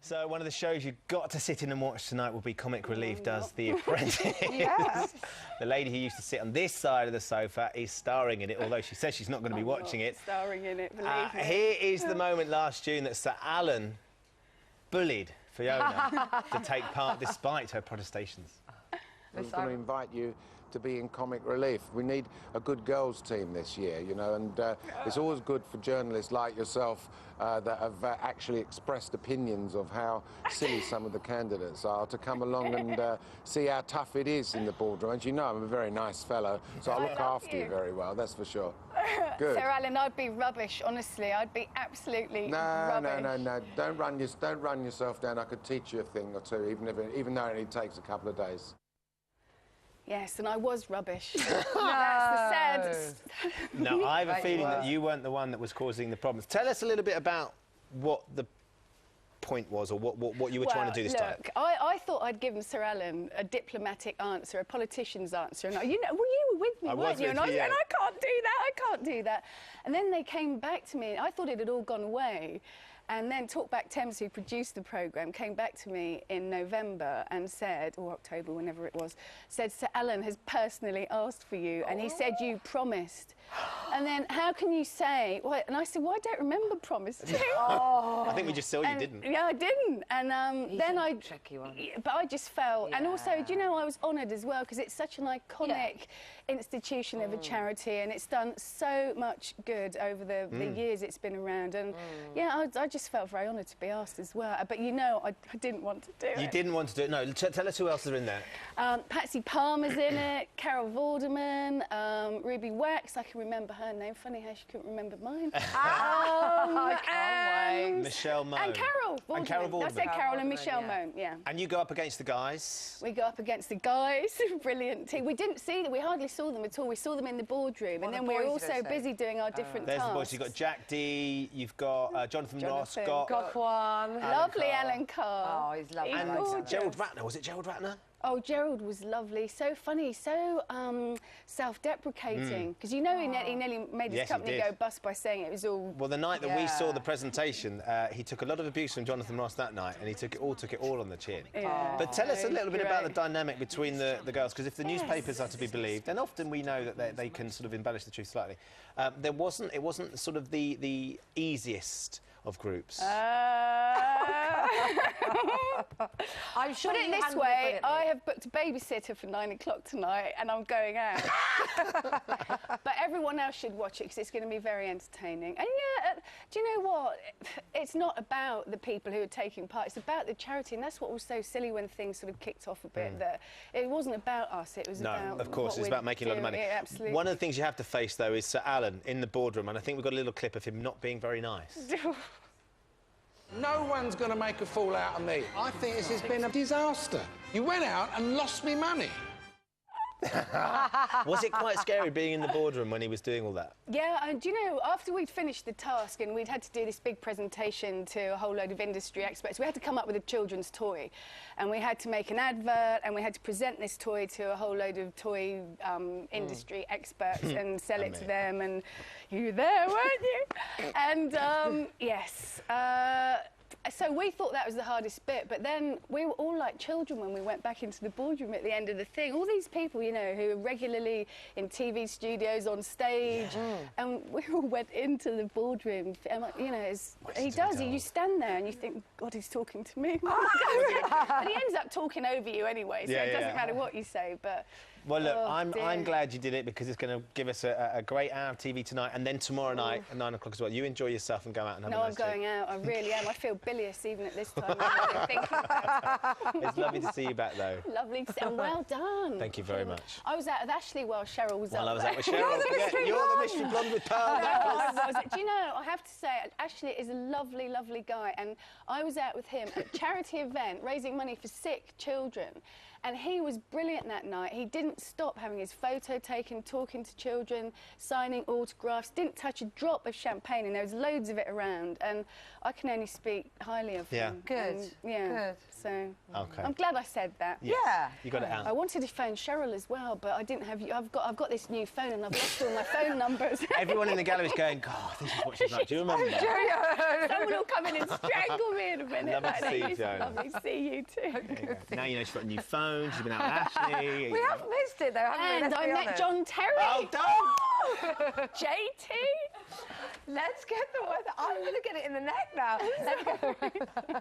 So one of the shows you've got to sit in and watch tonight will be Comic Relief does The Apprentice. Yes. The lady who used to sit on this side of the sofa is starring in it, although she says she's not going to be watching it. Starring in it, believe me. Here is the moment last June that Sir Alan bullied Fiona to take part despite her protestations. I'm going to invite you to be in Comic Relief. We need a good girls team this year, you know, and it's always good for journalists like yourself that have actually expressed opinions of how silly some of the candidates are to come along and see how tough it is in the boardroom. And you know I'm a very nice fellow, so I look after you very well, that's for sure. Good. Sir Alan, I'd be rubbish, honestly. I'd be absolutely rubbish. No. Don't run yourself down. I could teach you a thing or two, even though it only takes a couple of days. Yes, and I was rubbish. That's the sad... No, I have a feeling that you weren't the one that was causing the problems. Tell us a little bit about what the point was, or what you were trying to do this time. Look, I thought I'd given Sir Alan a diplomatic answer, a politician's answer, and you know, well, you were with me, weren't you? And I said, I can't do that, I can't do that. And then they came back to me, I thought it had all gone away. And then Talkback Thames, who produced the programme, came back to me in November and said, or October, whenever it was, said, Sir Alan has personally asked for you, and he said you promised. And then, how can you say... Well, and I said, well, I don't remember promising. I think we just saw you didn't. Yeah, I didn't. And then I... tricky one. But I just felt... And also, do you know, I was honoured as well, because it's such an iconic institution of a charity, and it's done so much good over the years it's been around. And, yeah, I just felt very honoured to be asked as well. But, you know, I didn't want to do it. You didn't want to do it? No. Tell us who else are in there. Patsy Palmer's in it, Carol Vorderman, Ruby Wax, I can remember her name. Funny how she couldn't remember mine. I can't wait. Michelle Mone. And Carol Vorderman. And Carol Vorderman. I said Carol and Michelle Mone, yeah. And you go up against the guys? We go up against the guys. Brilliant team. We didn't see them. We hardly saw them at all. We saw them in the boardroom. And then we were also busy doing our different tasks. There's the boys. You've got Jack D, you've got Jonathan Ross, got one. Lovely Alan Carr. Oh, he's lovely. And Gerald Ratner. Was it Gerald Ratner? Oh, Gerald was lovely, so funny, so self-deprecating. Because you know he nearly made his company go bust by saying it was all... Well, the night that we saw the presentation, he took a lot of abuse from Jonathan Ross that night, and he took it all on the chin. Yeah. But tell us a little bit about the dynamic between the girls, because if the newspapers are to be believed, and often we know that they can sort of embellish the truth slightly, it wasn't sort of the easiest of groups. I'm sure. Put it this way, I have booked a babysitter for 9 o'clock tonight, and I'm going out. But everyone else should watch it because it's going to be very entertaining. And yeah, do you know what? It's not about the people who are taking part. It's about the charity, and that's what was so silly when things sort of kicked off a bit. That it wasn't about us. It was about. No, of course, it's about making a lot of money. Yeah, absolutely. One of the things you have to face, though, is Sir Alan in the boardroom, and I think we've got a little clip of him not being very nice. No one's going to make a fool out of me. I think this has been a disaster. You went out and lost me money. Was it quite scary being in the boardroom when he was doing all that? Yeah, and do you know, after we'd finished the task and we'd had to do this big presentation to a whole load of industry experts, we had to come up with a children's toy. And we had to make an advert, and we had to present this toy to a whole load of toy industry experts and sell it to them. And you were there, weren't you? And, yes. So we thought that was the hardest bit, but then we were all like children when we went back into the boardroom at the end of the thing. All these people, you know, who are regularly in TV studios, on stage, and we all went into the boardroom. And, you know, you stand there and you think, God, he's talking to me. And he ends up talking over you anyway, so it doesn't matter what you say, but... Well, look, I'm glad you did it because it's going to give us a great hour of TV tonight, and then tomorrow night at 9 o'clock as well. You enjoy yourself and go out and have a nice No, I'm going out. I really am. I feel bilious even at this time. It's lovely to see you back, though. Lovely to see you. And well done. Thank you very much. I was out with Ashley while Cheryl was I was up. out with Cheryl. You're the mystery blonde with pearl necklace. Do you know, I have to say, Ashley is a lovely, lovely guy, and I was out with him at a charity event raising money for sick children. And he was brilliant that night. He didn't stop having his photo taken, talking to children, signing autographs, didn't touch a drop of champagne, and there was loads of it around. And I can only speak highly of him. Good. And, yeah. Good. So Okay. I'm glad I said that. Yeah. You got it out. I wanted to phone Cheryl as well, but I didn't have you. I've got this new phone and I've lost all my phone numbers. Everyone in the gallery's going, God, this is what she's like. Do you remember that? Someone will come in and strangle me in a minute. Lovely to see you, It's Fiona. lovely to see you too. Now you know she's got a new phone, she's been out with Ashley. We have missed it though, haven't we? And Let's I be met honest. John Terry. Oh, don't! JT. Let's get the weather. I'm going to get it in the neck now. Let's go.